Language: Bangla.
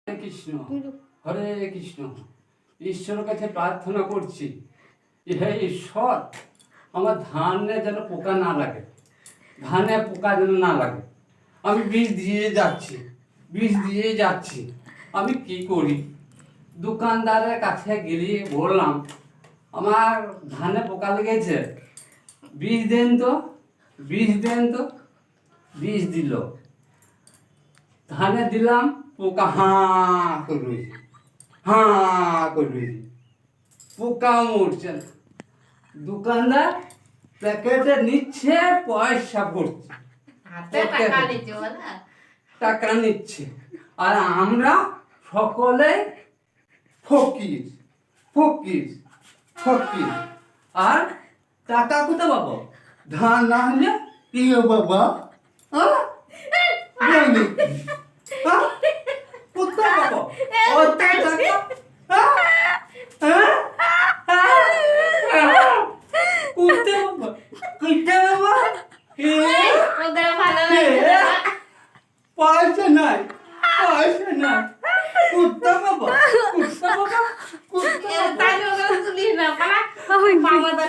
কৃষ্ণ হরে কৃষ্ণ। ঈশ্বরের কাছে প্রার্থনা করছি যে হে ঈশ্বর, আমার ধানে যেন পোকা না লাগে, ধানে পোকা যেন না লাগে। আমি বীজ দিয়ে যাচ্ছি, আমি কি করি? দোকানদারের কাছে গিয়ে বললাম আমার ধানে পোকা লেগেছে, বীজ দেন তো। বীজ দিল, ধানে দিলাম, পোকা হাঁ করে রয়েছে, পোকা মরছে না। দোকানদার প্যাকেটে নিচ্ছে, পয়সা ভরছে, টাকা নিচ্ছে, আর আমরা সকলে ফকির ফকির ফকির। আর টাকা কোথায় পাবো? ধান না হলে কি বাবা? কোথায় পাবো? পয়সা নাই, কুত্তা বাবা, কুত্তা বাবা, কুত্তা বাবা।